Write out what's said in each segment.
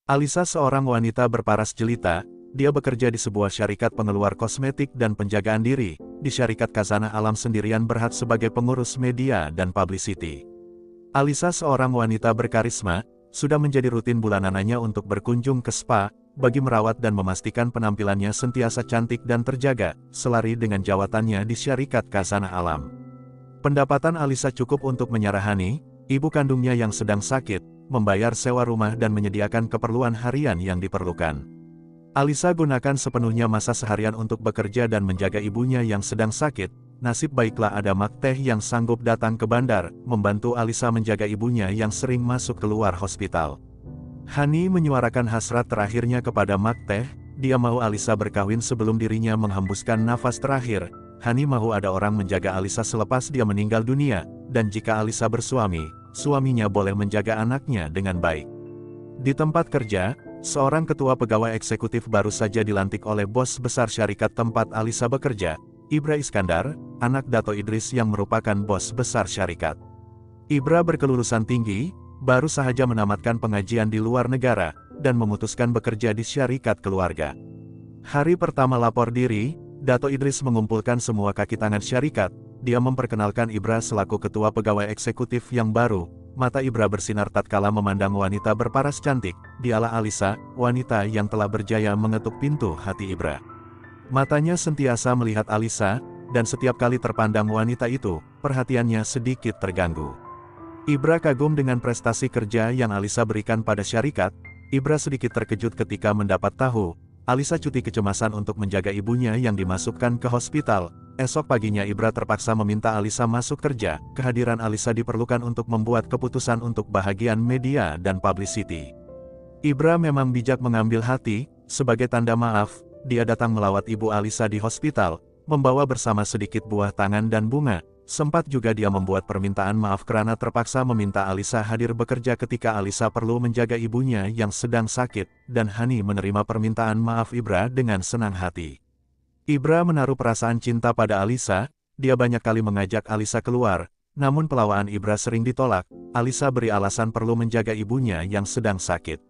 Alisa seorang wanita berparas jelita, dia bekerja di sebuah syarikat pengeluar kosmetik dan penjagaan diri. Di syarikat Khazanah Alam sendirian berhak sebagai pengurus media dan publicity. Alisa seorang wanita berkarisma, sudah menjadi rutin bulanannya untuk berkunjung ke spa, bagi merawat dan memastikan penampilannya sentiasa cantik dan terjaga, selari dengan jabatannya di syarikat Khazanah Alam. Pendapatan Alisa cukup untuk menyarahani ibu kandungnya yang sedang sakit, membayar sewa rumah dan menyediakan keperluan harian yang diperlukan. Alisa gunakan sepenuhnya masa seharian untuk bekerja dan menjaga ibunya yang sedang sakit. Nasib baiklah ada Mak Teh yang sanggup datang ke bandar, membantu Alisa menjaga ibunya yang sering masuk keluar hospital. Hani menyuarakan hasrat terakhirnya kepada Mak Teh, dia mau Alisa berkawin sebelum dirinya menghembuskan nafas terakhir. Hani mau ada orang menjaga Alisa selepas dia meninggal dunia, dan jika Alisa bersuami, suaminya boleh menjaga anaknya dengan baik. Di tempat kerja, seorang ketua pegawai eksekutif baru saja dilantik oleh bos besar syarikat tempat Alisa bekerja, Ibra Iskandar, anak Dato Idris yang merupakan bos besar syarikat. Ibra berkelulusan tinggi, baru saja menamatkan pengajian di luar negara, dan memutuskan bekerja di syarikat keluarga. Hari pertama lapor diri, Dato Idris mengumpulkan semua kaki tangan syarikat. Dia memperkenalkan Ibra selaku ketua pegawai eksekutif yang baru. Mata Ibra bersinar tatkala memandang wanita berparas cantik. Dialah Alisa, wanita yang telah berjaya mengetuk pintu hati Ibra. Matanya sentiasa melihat Alisa, dan setiap kali terpandang wanita itu, perhatiannya sedikit terganggu. Ibra kagum dengan prestasi kerja yang Alisa berikan pada syarikat. Ibra sedikit terkejut ketika mendapat tahu Alisa cuti kecemasan untuk menjaga ibunya yang dimasukkan ke hospital. Esok paginya Ibra terpaksa meminta Alisa masuk kerja. Kehadiran Alisa diperlukan untuk membuat keputusan untuk bahagian media dan publicity. Ibra memang bijak mengambil hati. Sebagai tanda maaf, dia datang melawat ibu Alisa di hospital, membawa bersama sedikit buah tangan dan bunga. Sempat juga dia membuat permintaan maaf karena terpaksa meminta Alisa hadir bekerja ketika Alisa perlu menjaga ibunya yang sedang sakit, dan Hani menerima permintaan maaf Ibra dengan senang hati. Ibra menaruh perasaan cinta pada Alisa, dia banyak kali mengajak Alisa keluar, namun pelawaan Ibra sering ditolak. Alisa beri alasan perlu menjaga ibunya yang sedang sakit.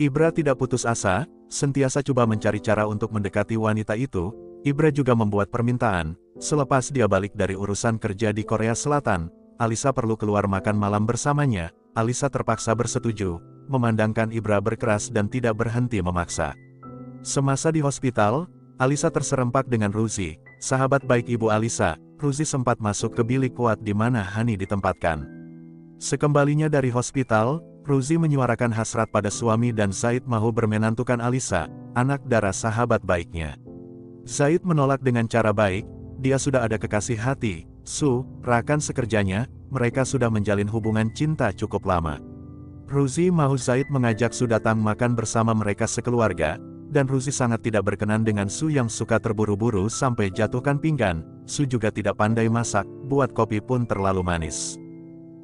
Ibra tidak putus asa, sentiasa coba mencari cara untuk mendekati wanita itu. Ibra juga membuat permintaan. Selepas dia balik dari urusan kerja di Korea Selatan, Alisa perlu keluar makan malam bersamanya. Alisa terpaksa bersetuju, memandangkan Ibra berkeras dan tidak berhenti memaksa. Semasa di hospital, Alisa terserempak dengan Ruzi, sahabat baik ibu Alisa. Ruzi sempat masuk ke bilik kuat di mana Hani ditempatkan. Sekembalinya dari hospital, Ruzi menyuarakan hasrat pada suami dan Zaid mau bermenantukan Alisa, anak darah sahabat baiknya. Zaid menolak dengan cara baik. Dia sudah ada kekasih hati, Su, rakan sekerjanya, mereka sudah menjalin hubungan cinta cukup lama. Ruzi mau Zaid mengajak Su datang makan bersama mereka sekeluarga, dan Ruzi sangat tidak berkenan dengan Su yang suka terburu-buru sampai jatuhkan pinggan. Su juga tidak pandai masak, buat kopi pun terlalu manis.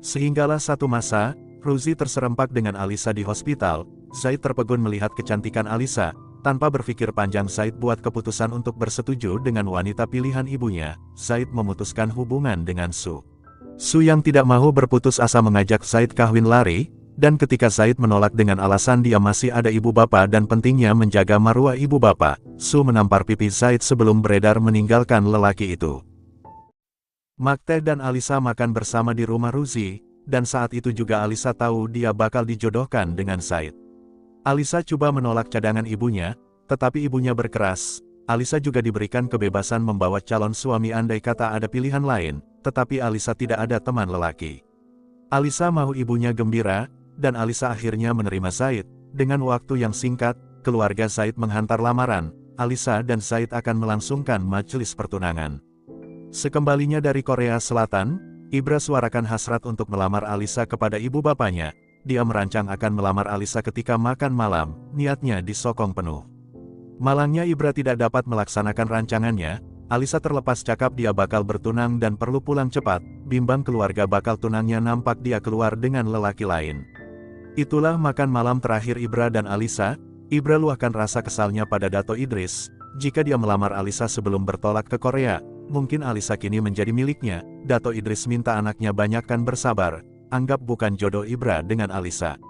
Sehinggalah satu masa, Ruzi terserempak dengan Alisa di hospital. Zaid terpegun melihat kecantikan Alisa. Tanpa berpikir panjang Zaid buat keputusan untuk bersetuju dengan wanita pilihan ibunya. Zaid memutuskan hubungan dengan Su. Su yang tidak mau berputus asa mengajak Zaid kawin lari, dan ketika Zaid menolak dengan alasan dia masih ada ibu bapa dan pentingnya menjaga marwah ibu bapa, Su menampar pipi Zaid sebelum beredar meninggalkan lelaki itu. Mak Teh dan Alisa makan bersama di rumah Ruzi, dan saat itu juga Alisa tahu dia bakal dijodohkan dengan Zaid. Alisa coba menolak cadangan ibunya, tetapi ibunya berkeras. Alisa juga diberikan kebebasan membawa calon suami andai kata ada pilihan lain, tetapi Alisa tidak ada teman lelaki. Alisa mau ibunya gembira, dan Alisa akhirnya menerima Zaid. Dengan waktu yang singkat, keluarga Zaid menghantar lamaran. Alisa dan Zaid akan melangsungkan majelis pertunangan. Sekembalinya dari Korea Selatan, Ibra suarakan hasrat untuk melamar Alisa kepada ibu bapaknya. Dia merancang akan melamar Alisa ketika makan malam, niatnya disokong penuh. Malangnya Ibra tidak dapat melaksanakan rancangannya. Alisa terlepas cakap dia bakal bertunang dan perlu pulang cepat. Bimbang keluarga bakal tunangnya nampak dia keluar dengan lelaki lain. Itulah makan malam terakhir Ibra dan Alisa. Ibra luahkan rasa kesalnya pada Dato Idris. Jika dia melamar Alisa sebelum bertolak ke Korea, mungkin Alisa kini menjadi miliknya. Dato Idris minta anaknya banyakkan bersabar. Anggap bukan jodoh Ibra dengan Alisa.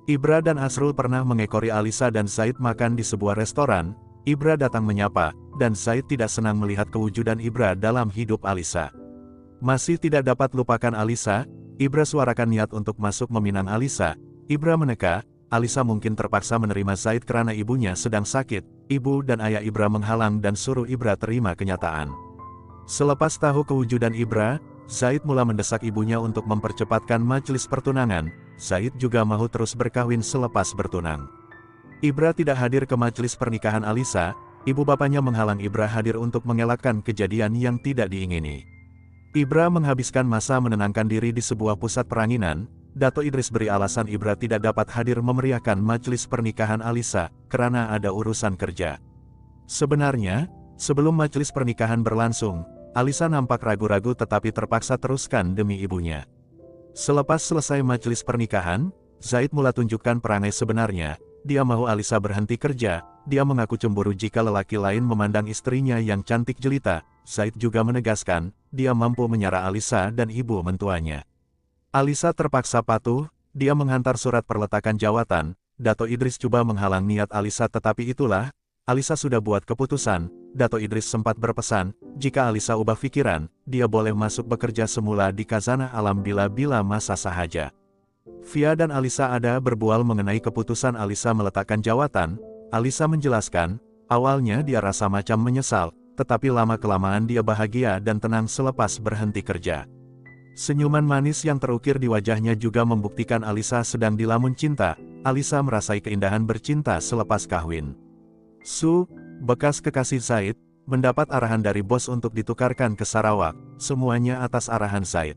Ibra dan Asrul pernah mengekori Alisa dan Zaid makan di sebuah restoran. Ibra datang menyapa, dan Zaid tidak senang melihat kewujudan Ibra dalam hidup Alisa. Masih tidak dapat lupakan Alisa, Ibra suarakan niat untuk masuk meminang Alisa. Ibra meneka, Alisa mungkin terpaksa menerima Zaid karena ibunya sedang sakit. Ibu dan ayah Ibra menghalang dan suruh Ibra terima kenyataan. Selepas tahu kewujudan Ibra, Zaid mula mendesak ibunya untuk mempercepatkan majelis pertunangan. Zaid juga mau terus berkawin selepas bertunang. Ibra tidak hadir ke majelis pernikahan Alisa. Ibu bapaknya menghalang Ibra hadir untuk mengelakkan kejadian yang tidak diingini. Ibra menghabiskan masa menenangkan diri di sebuah pusat peranginan. Dato Idris beri alasan Ibra tidak dapat hadir memeriahkan majelis pernikahan Alisa karena ada urusan kerja. Sebenarnya, sebelum majelis pernikahan berlangsung, Alisa nampak ragu-ragu tetapi terpaksa teruskan demi ibunya. Selepas selesai majelis pernikahan, Zaid mula tunjukkan perangai sebenarnya. Dia mau Alisa berhenti kerja. Dia mengaku cemburu jika lelaki lain memandang istrinya yang cantik jelita. Zaid juga menegaskan, dia mampu menyara Alisa dan ibu mentuanya. Alisa terpaksa patuh. Dia menghantar surat perletakan jawatan. Dato Idris coba menghalang niat Alisa tetapi itulah, Alisa sudah buat keputusan. Dato Idris sempat berpesan, jika Alisa ubah pikiran, dia boleh masuk bekerja semula di Khazanah Alam bila masa sahaja. Via dan Alisa ada berbual mengenai keputusan Alisa meletakkan jawatan. Alisa menjelaskan, awalnya dia rasa macam menyesal, tetapi lama-kelamaan dia bahagia dan tenang selepas berhenti kerja. Senyuman manis yang terukir di wajahnya juga membuktikan Alisa sedang dilamun cinta. Alisa merasai keindahan bercinta selepas kawin. Su, bekas kekasih Zaid, mendapat arahan dari bos untuk ditukarkan ke Sarawak, semuanya atas arahan Zaid.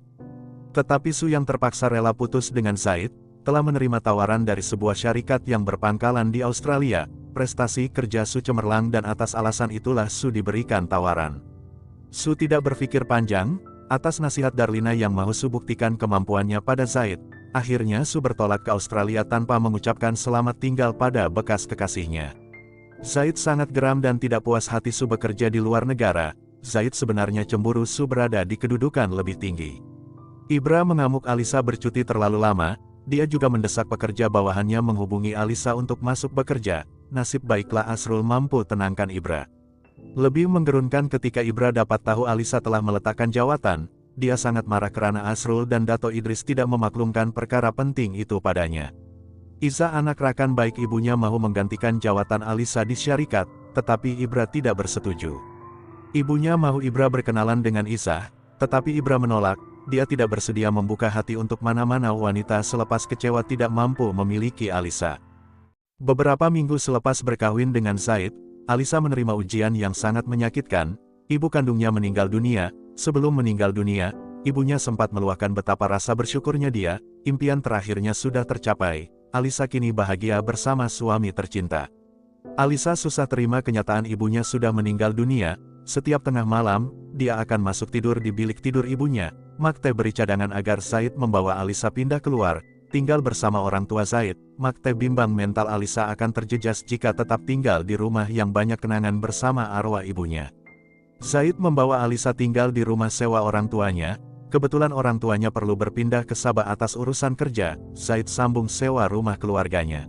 Tetapi Su yang terpaksa rela putus dengan Zaid, telah menerima tawaran dari sebuah syarikat yang berpangkalan di Australia. Prestasi kerja Su cemerlang dan atas alasan itulah Su diberikan tawaran. Su tidak berpikir panjang, atas nasihat Darlina yang mau Su buktikan kemampuannya pada Zaid. Akhirnya Su bertolak ke Australia tanpa mengucapkan selamat tinggal pada bekas kekasihnya. Zaid sangat geram dan tidak puas hati Su bekerja di luar negara. Zaid sebenarnya cemburu Su berada di kedudukan lebih tinggi. Ibra mengamuk Alisa bercuti terlalu lama. Dia juga mendesak pekerja bawahannya menghubungi Alisa untuk masuk bekerja. Nasib baiklah Asrul mampu tenangkan Ibra. Lebih menggerunkan ketika Ibra dapat tahu Alisa telah meletakkan jawatan. Dia sangat marah karena Asrul dan Dato Idris tidak memaklumkan perkara penting itu padanya. Iza anak rakan baik ibunya mau menggantikan jawatan Alisa di syarikat, tetapi Ibra tidak bersetuju. Ibunya mau Ibra berkenalan dengan Iza, tetapi Ibra menolak. Dia tidak bersedia membuka hati untuk mana-mana wanita selepas kecewa tidak mampu memiliki Alisa. Beberapa minggu selepas berkawin dengan Zaid, Alisa menerima ujian yang sangat menyakitkan. Ibu kandungnya meninggal dunia. Sebelum meninggal dunia, ibunya sempat meluahkan betapa rasa bersyukurnya dia. Impian terakhirnya sudah tercapai. Alisa kini bahagia bersama suami tercinta. Alisa susah terima kenyataan ibunya sudah meninggal dunia. Setiap tengah malam, dia akan masuk tidur di bilik tidur ibunya. Makte beri cadangan agar Zaid membawa Alisa pindah keluar, tinggal bersama orang tua Zaid. Makte bimbang mental Alisa akan terjejas jika tetap tinggal di rumah yang banyak kenangan bersama arwah ibunya. Zaid membawa Alisa tinggal di rumah sewa orang tuanya. Kebetulan orang tuanya perlu berpindah ke Sabah atas urusan kerja. Zaid sambung sewa rumah keluarganya.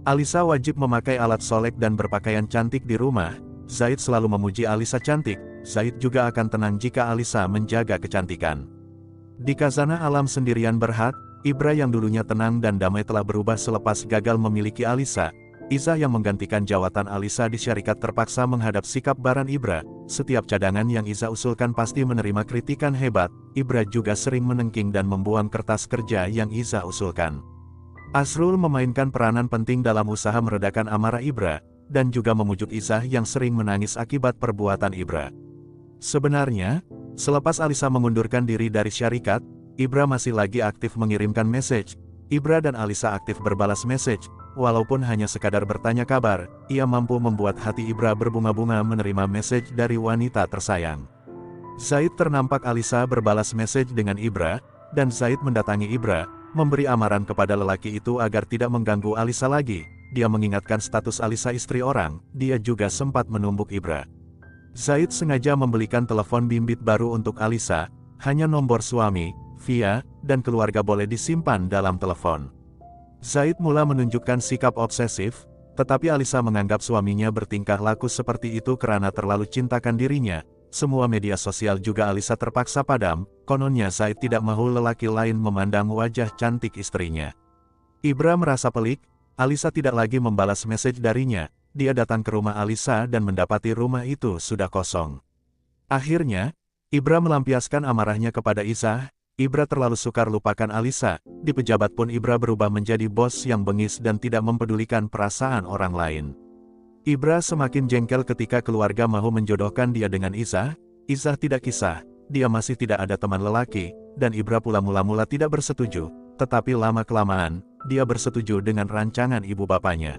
Alisa wajib memakai alat solek dan berpakaian cantik di rumah. Zaid selalu memuji Alisa cantik. Zaid juga akan tenang jika Alisa menjaga kecantikan. Di Khazanah Alam sendirian berhad, Ibra yang dulunya tenang dan damai telah berubah selepas gagal memiliki Alisa. Iza yang menggantikan jawatan Alisa di syarikat terpaksa menghadap sikap Baran Ibra. Setiap cadangan yang Iza usulkan pasti menerima kritikan hebat. Ibra juga sering menengking dan membuang kertas kerja yang Iza usulkan. Asrul memainkan peranan penting dalam usaha meredakan amarah Ibra, dan juga memujuk Iza yang sering menangis akibat perbuatan Ibra. Sebenarnya, selepas Alisa mengundurkan diri dari syarikat, Ibra masih lagi aktif mengirimkan message. Ibra dan Alisa aktif berbalas message. Walaupun hanya sekadar bertanya kabar, ia mampu membuat hati Ibra berbunga-bunga menerima message dari wanita tersayang. Zaid ternampak Alisa berbalas message dengan Ibra, dan Zaid mendatangi Ibra, memberi amaran kepada lelaki itu agar tidak mengganggu Alisa lagi. Dia mengingatkan status Alisa istri orang. Dia juga sempat menumbuk Ibra. Zaid sengaja membelikan telepon bimbit baru untuk Alisa. Hanya nomor suami, via, dan keluarga boleh disimpan dalam telepon. Zaid mula menunjukkan sikap obsesif, tetapi Alisa menganggap suaminya bertingkah laku seperti itu karena terlalu cintakan dirinya. Semua media sosial juga Alisa terpaksa padam, kononnya Zaid tidak mau lelaki lain memandang wajah cantik istrinya. Ibra merasa pelik, Alisa tidak lagi membalas message darinya. Dia datang ke rumah Alisa dan mendapati rumah itu sudah kosong. Akhirnya, Ibra melampiaskan amarahnya kepada Isa. Ibra terlalu sukar lupakan Alisa. Di pejabat pun Ibra berubah menjadi bos yang bengis dan tidak mempedulikan perasaan orang lain. Ibra semakin jengkel ketika keluarga mau menjodohkan dia dengan Isa. Isa tidak kisah, dia masih tidak ada teman lelaki, dan Ibra pula mula-mula tidak bersetuju. Tetapi lama-kelamaan, dia bersetuju dengan rancangan ibu bapaknya.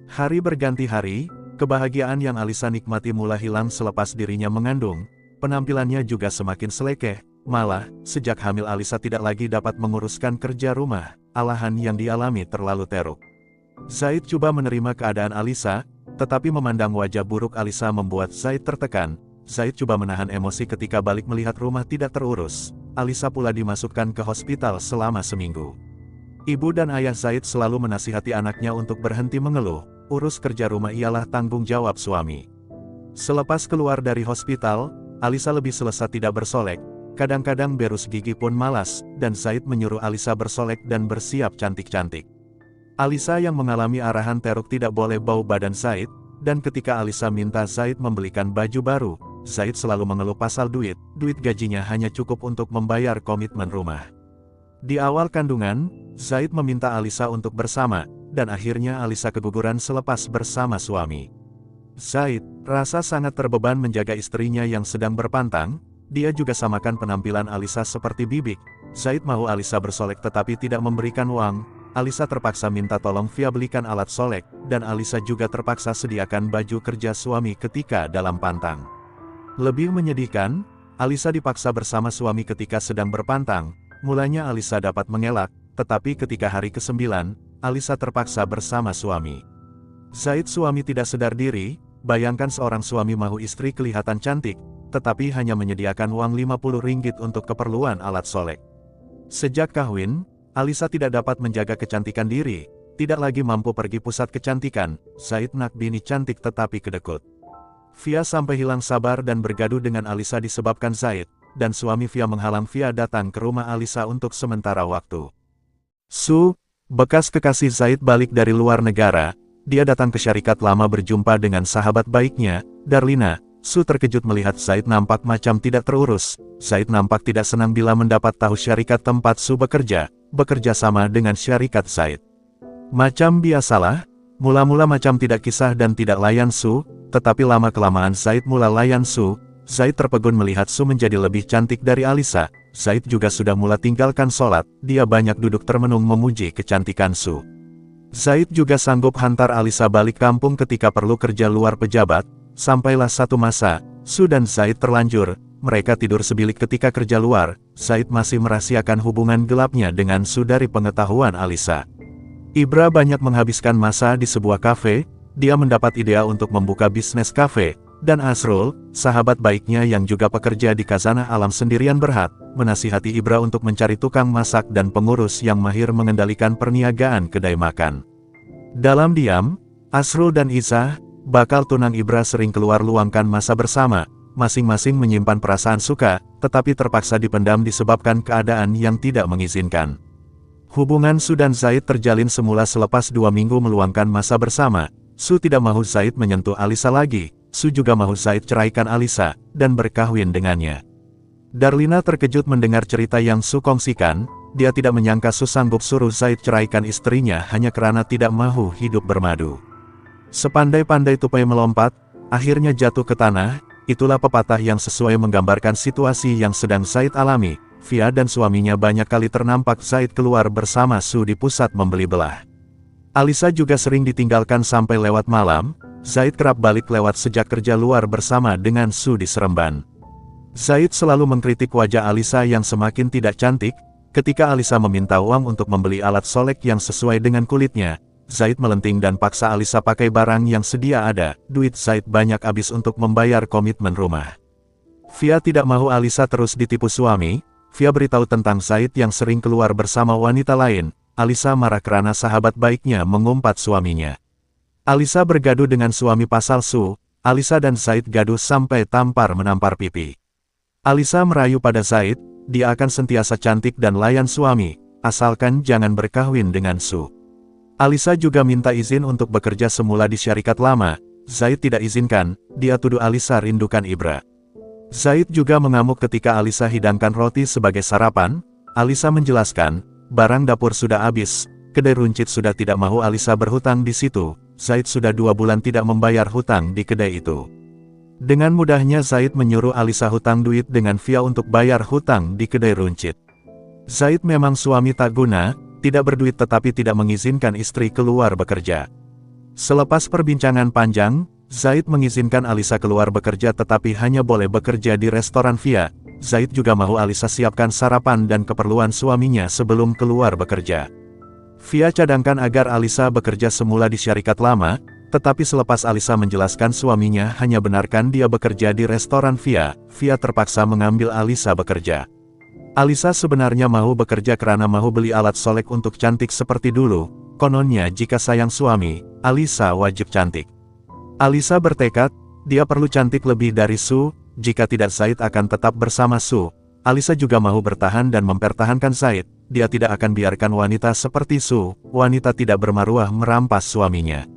Hari berganti hari, kebahagiaan yang Alisa nikmati mulai hilang selepas dirinya mengandung. Penampilannya juga semakin selekeh. Malah, sejak hamil Alisa tidak lagi dapat menguruskan kerja rumah, alahan yang dialami terlalu teruk. Zaid coba menerima keadaan Alisa, tetapi memandang wajah buruk Alisa membuat Zaid tertekan. Zaid coba menahan emosi ketika balik melihat rumah tidak terurus. Alisa pula dimasukkan ke hospital selama seminggu. Ibu dan ayah Zaid selalu menasihati anaknya untuk berhenti mengeluh, urus kerja rumah ialah tanggung jawab suami. Selepas keluar dari hospital, Alisa lebih selesa tidak bersolek. Kadang-kadang berus gigi pun malas, dan Zaid menyuruh Alisa bersolek dan bersiap cantik-cantik. Alisa yang mengalami arahan teruk tidak boleh bau badan Zaid, dan ketika Alisa minta Zaid membelikan baju baru, Zaid selalu mengeluh pasal duit gajinya hanya cukup untuk membayar komitmen rumah. Di awal kandungan, Zaid meminta Alisa untuk bersama, dan akhirnya Alisa keguguran selepas bersama suami. Zaid rasa sangat terbeban menjaga istrinya yang sedang berpantang. Dia juga samakan penampilan Alisa seperti bibik. Zaid mau Alisa bersolek tetapi tidak memberikan uang. Alisa terpaksa minta tolong Via belikan alat solek, dan Alisa juga terpaksa sediakan baju kerja suami ketika dalam pantang. Lebih menyedihkan, Alisa dipaksa bersama suami ketika sedang berpantang. Mulanya Alisa dapat mengelak, tetapi ketika hari ke-9, Alisa terpaksa bersama suami. Zaid suami tidak sadar diri. Bayangkan seorang suami mau istri kelihatan cantik, tetapi hanya menyediakan uang Rp50 untuk keperluan alat solek. Sejak kawin, Alisa tidak dapat menjaga kecantikan diri, tidak lagi mampu pergi pusat kecantikan. Zaid nak bini cantik tetapi kedekut. Via sampai hilang sabar dan bergaduh dengan Alisa disebabkan Zaid, dan suami Via menghalang Via datang ke rumah Alisa untuk sementara waktu. Su, bekas kekasih Zaid balik dari luar negara. Dia datang ke syarikat lama berjumpa dengan sahabat baiknya, Darlina. Su terkejut melihat Zaid nampak macam tidak terurus. Zaid nampak tidak senang bila mendapat tahu syarikat tempat Su bekerja sama dengan syarikat Zaid. Macam biasalah, mula-mula macam tidak kisah dan tidak layan Su, tetapi lama-kelamaan Zaid mula layan Su. Zaid terpegun melihat Su menjadi lebih cantik dari Alisa. Zaid juga sudah mula tinggalkan sholat, dia banyak duduk termenung memuji kecantikan Su. Zaid juga sanggup hantar Alisa balik kampung ketika perlu kerja luar pejabat. Sampailah satu masa, Su dan Zaid terlanjur, mereka tidur sebilik ketika kerja luar. Zaid masih merahasiakan hubungan gelapnya dengan Su dari pengetahuan Alisa. Ibra banyak menghabiskan masa di sebuah kafe, dia mendapat ide untuk membuka bisnis kafe, dan Asrul, sahabat baiknya yang juga pekerja di Khazanah Alam Sendirian Berhad, menasihati Ibra untuk mencari tukang masak dan pengurus yang mahir mengendalikan perniagaan kedai makan. Dalam diam, Asrul dan Isa, bakal tunang Ibra sering keluar luangkan masa bersama, masing-masing menyimpan perasaan suka, tetapi terpaksa dipendam disebabkan keadaan yang tidak mengizinkan. Hubungan Su dan Zaid terjalin semula selepas 2 minggu meluangkan masa bersama. Su tidak mau Zaid menyentuh Alisa lagi, Su juga mau Zaid ceraikan Alisa, dan berkahwin dengannya. Darlina terkejut mendengar cerita yang Su kongsikan, dia tidak menyangka Su sanggup suruh Zaid ceraikan istrinya hanya karena tidak mau hidup bermadu. Sepandai-pandai tupai melompat, akhirnya jatuh ke tanah. Itulah pepatah yang sesuai menggambarkan situasi yang sedang Zaid alami. Via dan suaminya banyak kali ternampak Zaid keluar bersama Su di pusat membeli belah. Alisa juga sering ditinggalkan sampai lewat malam. Zaid kerap balik lewat sejak kerja luar bersama dengan Su di Seremban. Zaid selalu mengkritik wajah Alisa yang semakin tidak cantik. Ketika Alisa meminta uang untuk membeli alat solek yang sesuai dengan kulitnya, Zaid melenting dan paksa Alisa pakai barang yang sedia ada. Duit Zaid banyak habis untuk membayar komitmen rumah. Via tidak mau Alisa terus ditipu suami. Via beritahu tentang Zaid yang sering keluar bersama wanita lain. Alisa marah karena sahabat baiknya mengumpat suaminya. Alisa bergaduh dengan suami pasal Su. Alisa dan Zaid gaduh sampai tampar-menampar pipi. Alisa merayu pada Zaid, dia akan sentiasa cantik dan layan suami, asalkan jangan berkahwin dengan Su. Alisa juga minta izin untuk bekerja semula di syarikat lama. Zaid tidak izinkan, dia tuduh Alisa rindukan Ibra. Zaid juga mengamuk ketika Alisa hidangkan roti sebagai sarapan. Alisa menjelaskan, barang dapur sudah habis, kedai runcit sudah tidak mau Alisa berhutang di situ. Zaid sudah 2 bulan tidak membayar hutang di kedai itu. Dengan mudahnya Zaid menyuruh Alisa hutang duit dengan via untuk bayar hutang di kedai runcit. Zaid memang suami tak guna, tidak berduit tetapi tidak mengizinkan istri keluar bekerja. Selepas perbincangan panjang, Zaid mengizinkan Alisa keluar bekerja tetapi hanya boleh bekerja di restoran via. Zaid juga mau Alisa siapkan sarapan dan keperluan suaminya sebelum keluar bekerja. Via cadangkan agar Alisa bekerja semula di syarikat lama, tetapi selepas Alisa menjelaskan suaminya hanya benarkan dia bekerja di restoran via terpaksa mengambil Alisa bekerja. Alisa sebenarnya mau bekerja karena mau beli alat solek untuk cantik seperti dulu, kononnya jika sayang suami, Alisa wajib cantik. Alisa bertekad, dia perlu cantik lebih dari Su, jika tidak Zaid akan tetap bersama Su. Alisa juga mau bertahan dan mempertahankan Zaid, dia tidak akan biarkan wanita seperti Su, wanita tidak bermaruah merampas suaminya.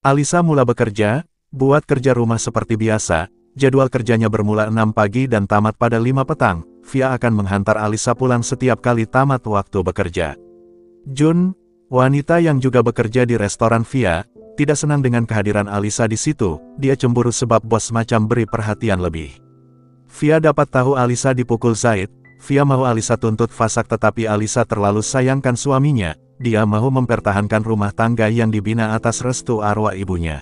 Alisa mula bekerja, buat kerja rumah seperti biasa, jadwal kerjanya bermula 6 pagi dan tamat pada 5 petang. Via akan menghantar Alisa pulang setiap kali tamat waktu bekerja. Jun, wanita yang juga bekerja di restoran Via, tidak senang dengan kehadiran Alisa di situ. Dia cemburu sebab bos macam beri perhatian lebih. Via dapat tahu Alisa dipukul Zaid. Via mau Alisa tuntut fasak tetapi Alisa terlalu sayangkan suaminya. Dia mau mempertahankan rumah tangga yang dibina atas restu arwah ibunya.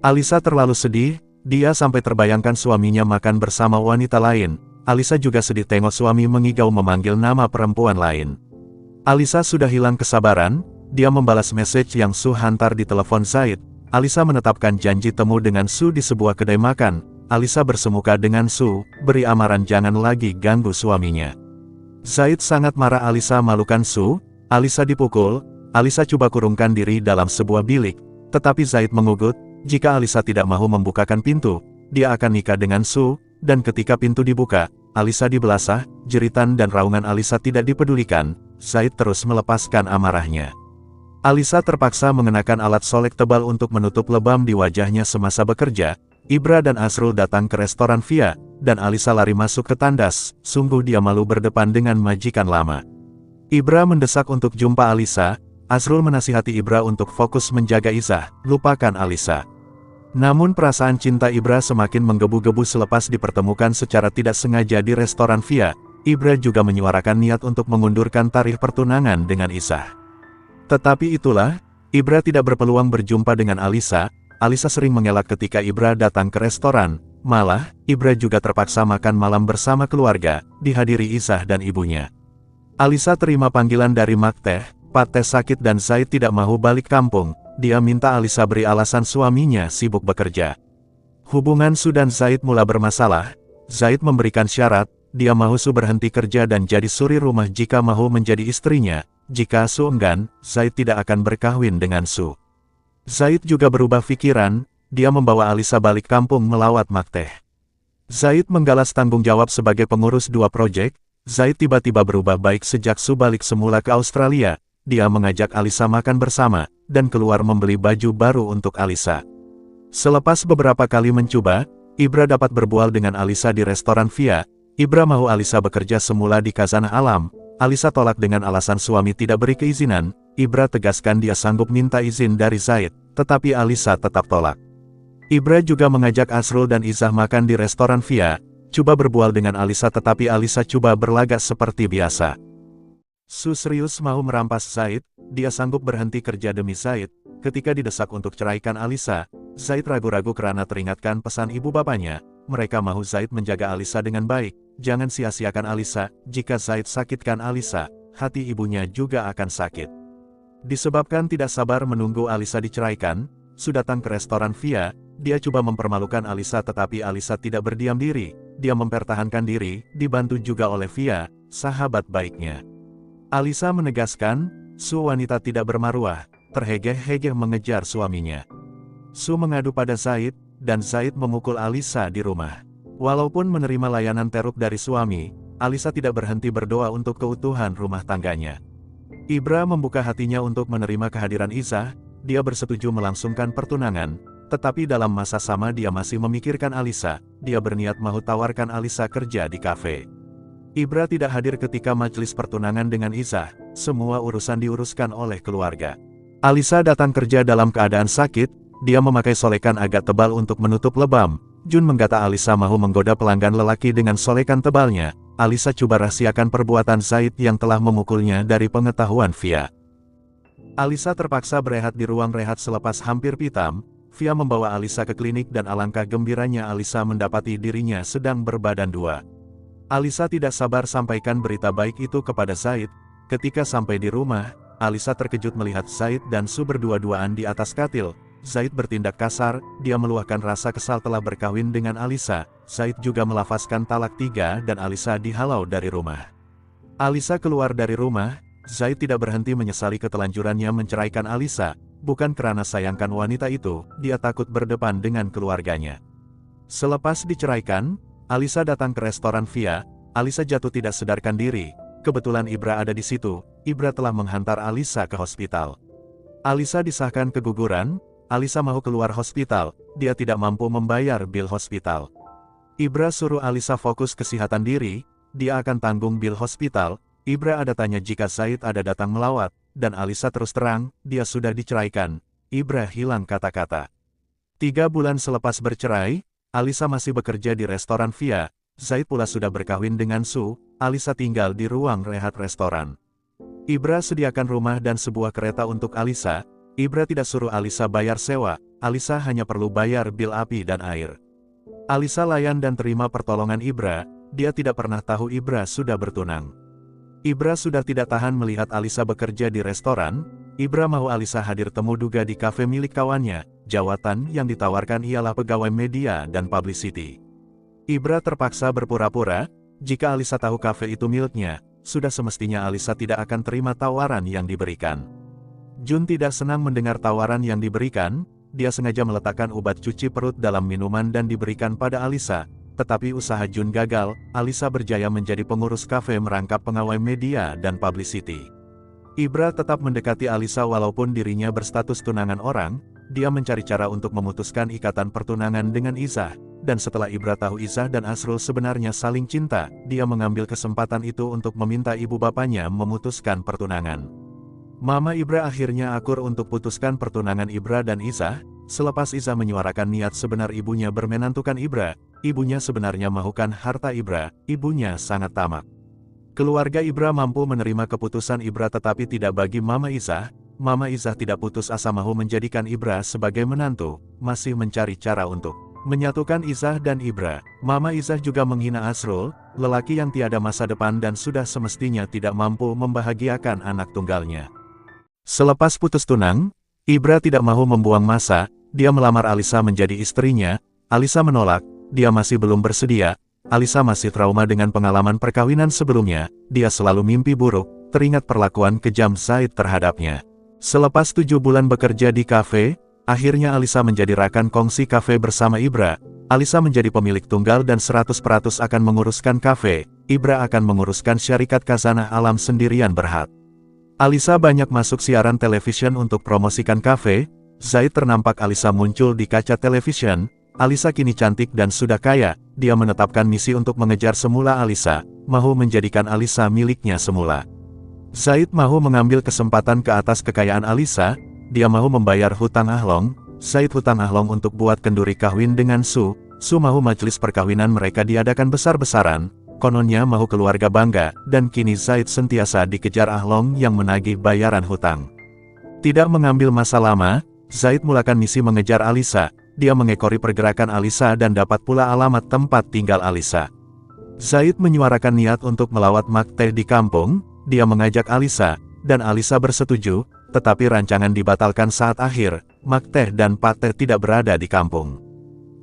Alisa terlalu sedih, dia sampai terbayangkan suaminya makan bersama wanita lain. Alisa juga sedih tengok suami mengigau memanggil nama perempuan lain. Alisa sudah hilang kesabaran, dia membalas message yang Su hantar di telepon Zaid. Alisa menetapkan janji temu dengan Su di sebuah kedai makan. Alisa bersemuka dengan Su, beri amaran jangan lagi ganggu suaminya. Zaid sangat marah Alisa malukan Su. Alisa dipukul. Alisa coba kurungkan diri dalam sebuah bilik, tetapi Zaid mengugut, jika Alisa tidak mau membukakan pintu, dia akan nikah dengan Su. Dan ketika pintu dibuka, Alisa dibelasah, jeritan dan raungan Alisa tidak dipedulikan. Zaid terus melepaskan amarahnya. Alisa terpaksa mengenakan alat solek tebal untuk menutup lebam di wajahnya semasa bekerja. Ibra dan Asrul datang ke restoran Via, dan Alisa lari masuk ke tandas. Sungguh dia malu berdepan dengan majikan lama. Ibra mendesak untuk jumpa Alisa. Asrul menasihati Ibra untuk fokus menjaga Izah, lupakan Alisa. Namun perasaan cinta Ibra semakin menggebu-gebu selepas dipertemukan secara tidak sengaja di restoran Via. Ibra juga menyuarakan niat untuk mengundurkan tarikh pertunangan dengan Izah. Tetapi itulah, Ibra tidak berpeluang berjumpa dengan Alisa. Alisa sering mengelak ketika Ibra datang ke restoran. Malah, Ibra juga terpaksa makan malam bersama keluarga, dihadiri Izah dan ibunya. Alisa terima panggilan dari Makteh. Pateh sakit dan Zaid tidak mau balik kampung. Dia minta Alisa beri alasan suaminya sibuk bekerja. Hubungan Su dan Zaid mula bermasalah. Zaid memberikan syarat, dia mau Su berhenti kerja dan jadi suri rumah jika mau menjadi istrinya. Jika Su enggan, Zaid tidak akan berkahwin dengan Su. Zaid juga berubah pikiran, dia membawa Alisa balik kampung melawat Makteh. Zaid menggalas tanggung jawab sebagai pengurus 2 proyek. Zaid tiba-tiba berubah baik sejak Su balik semula ke Australia. Dia mengajak Alisa makan bersama, dan keluar membeli baju baru untuk Alisa. Selepas beberapa kali mencoba, Ibra dapat berbual dengan Alisa di restoran Via. Ibra mau Alisa bekerja semula di Khazanah Alam. Alisa tolak dengan alasan suami tidak beri keizinan. Ibra tegaskan dia sanggup minta izin dari Zaid, tetapi Alisa tetap tolak. Ibra juga mengajak Asrul dan Izah makan di restoran Via. Coba berbual dengan Alisa tetapi Alisa coba berlagak seperti biasa. Su serius mau merampas Zaid, dia sanggup berhenti kerja demi Zaid. Ketika didesak untuk ceraikan Alisa, Zaid ragu-ragu karena teringatkan pesan ibu bapaknya. Mereka mau Zaid menjaga Alisa dengan baik, jangan sia-siakan Alisa. Jika Zaid sakitkan Alisa, hati ibunya juga akan sakit. Disebabkan tidak sabar menunggu Alisa diceraikan, Su datang ke restoran Via. Dia coba mempermalukan Alisa tetapi Alisa tidak berdiam diri. Dia mempertahankan diri, dibantu juga oleh Via, sahabat baiknya. Alisa menegaskan, Su wanita tidak bermaruah, terhegeh-hegeh mengejar suaminya. Su mengadu pada Zaid, dan Zaid memukul Alisa di rumah. Walaupun menerima layanan teruk dari suami, Alisa tidak berhenti berdoa untuk keutuhan rumah tangganya. Ibra membuka hatinya untuk menerima kehadiran Izah, dia bersetuju melangsungkan pertunangan, tetapi dalam masa sama dia masih memikirkan Alisa, dia berniat mau tawarkan Alisa kerja di kafe. Ibra tidak hadir ketika majelis pertunangan dengan Izah, semua urusan diuruskan oleh keluarga. Alisa datang kerja dalam keadaan sakit, dia memakai solekan agak tebal untuk menutup lebam. Jun menggata Alisa mau menggoda pelanggan lelaki dengan solekan tebalnya. Alisa coba rahasiakan perbuatan Zaid yang telah memukulnya dari pengetahuan Via. Alisa terpaksa berehat di ruang rehat selepas hampir pitam. Via membawa Alisa ke klinik dan alangkah gembiranya Alisa mendapati dirinya sedang berbadan dua. Alisa tidak sabar sampaikan berita baik itu kepada Zaid. Ketika sampai di rumah, Alisa terkejut melihat Zaid dan Su berdua-duaan di atas katil. Zaid bertindak kasar, dia meluahkan rasa kesal telah berkawin dengan Alisa. Zaid juga melafazkan talak 3 dan Alisa dihalau dari rumah. Alisa keluar dari rumah, Zaid tidak berhenti menyesali ketelanjurannya menceraikan Alisa. Bukan karena sayangkan wanita itu, dia takut berdepan dengan keluarganya. Selepas diceraikan, Alisa datang ke restoran Via. Alisa jatuh tidak sadarkan diri. Kebetulan Ibra ada di situ. Ibra telah menghantar Alisa ke hospital. Alisa disahkan keguguran. Alisa mau keluar hospital. Dia tidak mampu membayar bil hospital. Ibra suruh Alisa fokus kesehatan diri. Dia akan tanggung bil hospital. Ibra ada tanya jika Zaid ada datang melawat. Dan Alisa terus terang, dia sudah diceraikan. Ibra hilang kata-kata. 3 bulan selepas bercerai, Alisa masih bekerja di restoran Via. Zaid pula sudah berkahwin dengan Su. Alisa tinggal di ruang rehat restoran. Ibra sediakan rumah dan sebuah kereta untuk Alisa. Ibra tidak suruh Alisa bayar sewa. Alisa hanya perlu bayar bil api dan air. Alisa layan dan terima pertolongan Ibra. Dia tidak pernah tahu Ibra sudah bertunang. Ibra sudah tidak tahan melihat Alisa bekerja di restoran. Ibra mau Alisa hadir temu duga di kafe milik kawannya. Jawatan yang ditawarkan ialah pegawai media dan publicity. Ibra terpaksa berpura-pura, jika Alisa tahu kafe itu miliknya, sudah semestinya Alisa tidak akan terima tawaran yang diberikan. Jun tidak senang mendengar tawaran yang diberikan, dia sengaja meletakkan obat cuci perut dalam minuman dan diberikan pada Alisa. Tetapi usaha Jun gagal, Alisa berjaya menjadi pengurus kafe merangkap pegawai media dan publicity. Ibra tetap mendekati Alisa walaupun dirinya berstatus tunangan orang, dia mencari cara untuk memutuskan ikatan pertunangan dengan Izah, dan setelah Ibra tahu Izah dan Asrul sebenarnya saling cinta, dia mengambil kesempatan itu untuk meminta ibu bapaknya memutuskan pertunangan. Mama Ibra akhirnya akur untuk putuskan pertunangan Ibra dan Izah. Selepas Izah menyuarakan niat sebenar ibunya bermenantukan Ibra, ibunya sebenarnya mahukan harta Ibra, ibunya sangat tamak. Keluarga Ibra mampu menerima keputusan Ibra tetapi tidak bagi Mama Izah. Mama Izah tidak putus asa mahu menjadikan Ibra sebagai menantu, masih mencari cara untuk menyatukan Izah dan Ibra. Mama Izah juga menghina Asrul, lelaki yang tiada masa depan dan sudah semestinya tidak mampu membahagiakan anak tunggalnya. Selepas putus tunang, Ibra tidak mahu membuang masa. Dia melamar Alisa menjadi istrinya. Alisa menolak, dia masih belum bersedia. Alisa masih trauma dengan pengalaman perkawinan sebelumnya. Dia selalu mimpi buruk, teringat perlakuan kejam Zaid terhadapnya. Selepas 7 bulan bekerja di kafe, akhirnya Alisa menjadi rekan kongsi kafe bersama Ibra. Alisa menjadi pemilik tunggal dan 100% akan menguruskan kafe. Ibra akan menguruskan syarikat Khazanah Alam Sendirian Berhad. Alisa banyak masuk siaran televisyen untuk promosikan kafe. Zaid ternampak Alisa muncul di kaca televisyen. Alisa kini cantik dan sudah kaya. Dia menetapkan misi untuk mengejar semula Alisa, mahu menjadikan Alisa miliknya semula. Zaid mahu mengambil kesempatan ke atas kekayaan Alisa. Dia mahu membayar hutang Ahlong. Zaid hutang Ahlong untuk buat kenduri kawin dengan Su. Su mahu majelis perkawinan mereka diadakan besar-besaran. Kononnya mahu keluarga bangga, dan kini Zaid sentiasa dikejar Ahlong yang menagih bayaran hutang. Tidak mengambil masa lama, Zaid mulakan misi mengejar Alisa. Dia mengekori pergerakan Alisa dan dapat pula alamat tempat tinggal Alisa. Zaid menyuarakan niat untuk melawat Mak Teh di kampung. Dia mengajak Alisa, dan Alisa bersetuju, tetapi rancangan dibatalkan saat akhir. Mak Teh dan Pak Teh tidak berada di kampung.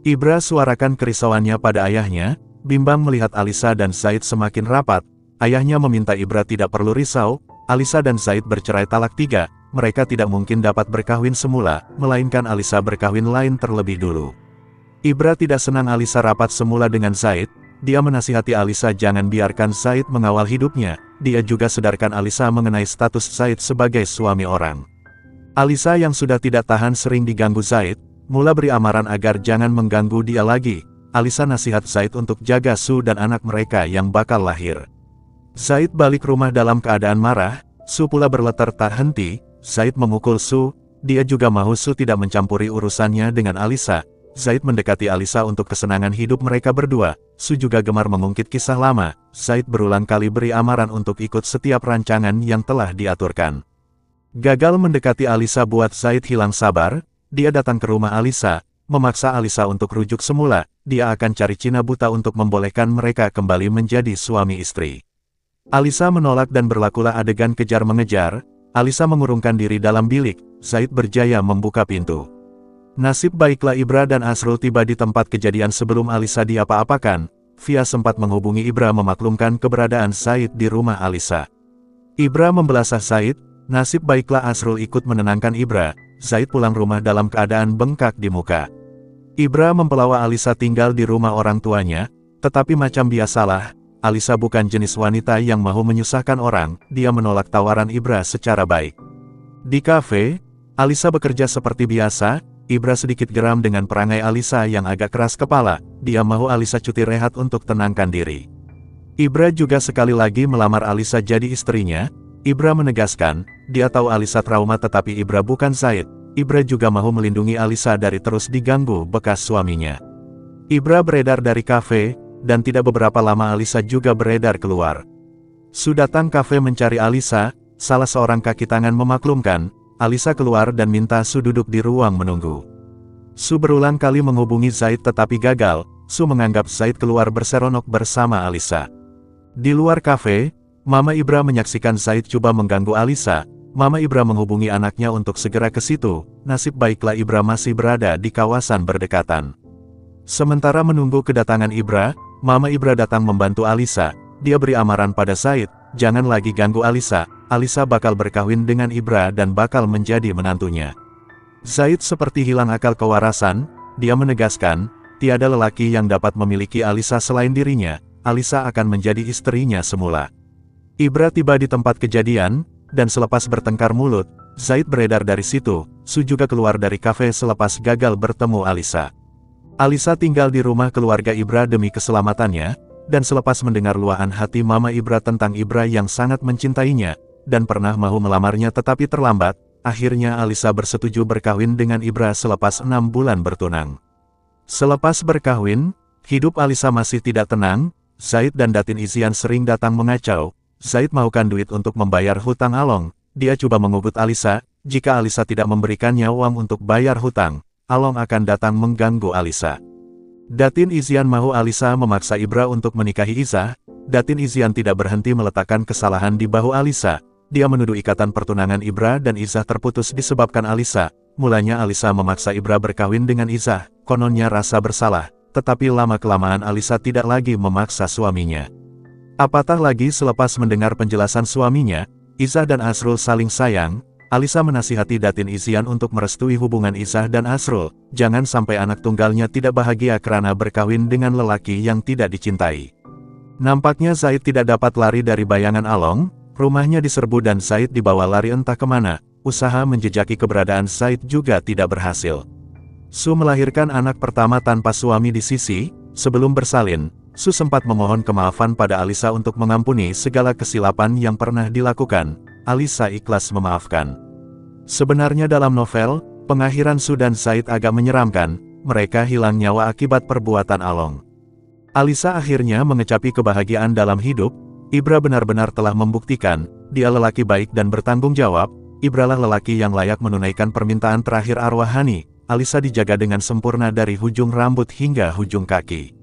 Ibra suarakan kerisauannya pada ayahnya. Bimbang melihat Alisa dan Zaid semakin rapat. Ayahnya meminta Ibra tidak perlu risau. Alisa dan Zaid bercerai talak 3, mereka tidak mungkin dapat berkahwin semula, melainkan Alisa berkahwin lain terlebih dulu. Ibra tidak senang Alisa rapat semula dengan Zaid, dia menasihati Alisa jangan biarkan Zaid mengawal hidupnya, dia juga sadarkan Alisa mengenai status Zaid sebagai suami orang. Alisa yang sudah tidak tahan sering diganggu Zaid, mula beri amaran agar jangan mengganggu dia lagi. Alisa nasihat Zaid untuk jaga Su dan anak mereka yang bakal lahir. Zaid balik rumah dalam keadaan marah, Su pula berleter tak henti. Zaid memukul Su, dia juga mahu Su tidak mencampuri urusannya dengan Alisa. Zaid mendekati Alisa untuk kesenangan hidup mereka berdua. Su juga gemar mengungkit kisah lama. Zaid berulang kali beri amaran untuk ikut setiap rancangan yang telah diaturkan. Gagal mendekati Alisa buat Zaid hilang sabar, dia datang ke rumah Alisa, memaksa Alisa untuk rujuk semula, dia akan cari Cina buta untuk membolehkan mereka kembali menjadi suami istri. Alisa menolak dan berlakulah adegan kejar-mengejar. Alisa mengurungkan diri dalam bilik, Zaid berjaya membuka pintu. Nasib baiklah Ibra dan Asrul tiba di tempat kejadian sebelum Alisa diapa-apakan. Via sempat menghubungi Ibra memaklumkan keberadaan Zaid di rumah Alisa. Ibra membelasah Zaid, nasib baiklah Asrul ikut menenangkan Ibra. Zaid pulang rumah dalam keadaan bengkak di muka. Ibra mempelawa Alisa tinggal di rumah orang tuanya, tetapi macam biasalah, Alisa bukan jenis wanita yang mau menyusahkan orang, dia menolak tawaran Ibra secara baik. Di kafe, Alisa bekerja seperti biasa, Ibra sedikit geram dengan perangai Alisa yang agak keras kepala, dia mau Alisa cuti rehat untuk tenangkan diri. Ibra juga sekali lagi melamar Alisa jadi istrinya. Ibra menegaskan, dia tahu Alisa trauma tetapi Ibra bukan Zaid. Ibra juga mau melindungi Alisa dari terus diganggu bekas suaminya. Ibra beredar dari kafe, dan tidak beberapa lama Alisa juga beredar keluar. Su datang kafe mencari Alisa, salah seorang kaki tangan memaklumkan, Alisa keluar dan minta Su duduk di ruang menunggu. Su berulang kali menghubungi Zaid tetapi gagal, Su menganggap Zaid keluar berseronok bersama Alisa. Di luar kafe, Mama Ibra menyaksikan Zaid coba mengganggu Alisa. Mama Ibra menghubungi anaknya untuk segera ke situ, nasib baiklah Ibra masih berada di kawasan berdekatan. Sementara menunggu kedatangan Ibra, Mama Ibra datang membantu Alisa, dia beri amaran pada Zaid, jangan lagi ganggu Alisa, Alisa bakal berkahwin dengan Ibra dan bakal menjadi menantunya. Zaid seperti hilang akal kewarasan, dia menegaskan, tiada lelaki yang dapat memiliki Alisa selain dirinya, Alisa akan menjadi istrinya semula. Ibra tiba di tempat kejadian, dan selepas bertengkar mulut, Zaid beredar dari situ. Su juga keluar dari kafe selepas gagal bertemu Alisa. Alisa tinggal di rumah keluarga Ibra demi keselamatannya, dan selepas mendengar luahan hati Mama Ibra tentang Ibra yang sangat mencintainya, dan pernah mahu melamarnya tetapi terlambat, akhirnya Alisa bersetuju berkahwin dengan Ibra selepas 6 bulan bertunang. Selepas berkahwin, hidup Alisa masih tidak tenang. Zaid dan Datin Izian sering datang mengacau. Zaid mahukan duit untuk membayar hutang Along, dia coba mengugut Alisa, jika Alisa tidak memberikannya uang untuk bayar hutang, Along akan datang mengganggu Alisa. Datin Izian mahu Alisa memaksa Ibra untuk menikahi Izah. Datin Izian tidak berhenti meletakkan kesalahan di bahu Alisa, dia menuduh ikatan pertunangan Ibra dan Izah terputus disebabkan Alisa. Mulanya Alisa memaksa Ibra berkawin dengan Izah, kononnya rasa bersalah, tetapi lama-kelamaan Alisa tidak lagi memaksa suaminya. Apatah lagi selepas mendengar penjelasan suaminya, Izah dan Asrul saling sayang, Alisa menasihati Datin Izian untuk merestui hubungan Izah dan Asrul, jangan sampai anak tunggalnya tidak bahagia karena berkawin dengan lelaki yang tidak dicintai. Nampaknya Zaid tidak dapat lari dari bayangan Along, rumahnya diserbu dan Zaid dibawa lari entah kemana, usaha menjejaki keberadaan Zaid juga tidak berhasil. Su melahirkan anak pertama tanpa suami di sisi, sebelum bersalin, Su sempat memohon kemaafan pada Alisa untuk mengampuni segala kesilapan yang pernah dilakukan. Alisa ikhlas memaafkan. Sebenarnya dalam novel, pengakhiran Su dan Zaid agak menyeramkan, mereka hilang nyawa akibat perbuatan Along. Alisa akhirnya mengecapi kebahagiaan dalam hidup. Ibra benar-benar telah membuktikan, dia lelaki baik dan bertanggung jawab. Ibralah lelaki yang layak menunaikan permintaan terakhir arwah Hani. Alisa dijaga dengan sempurna dari hujung rambut hingga hujung kaki.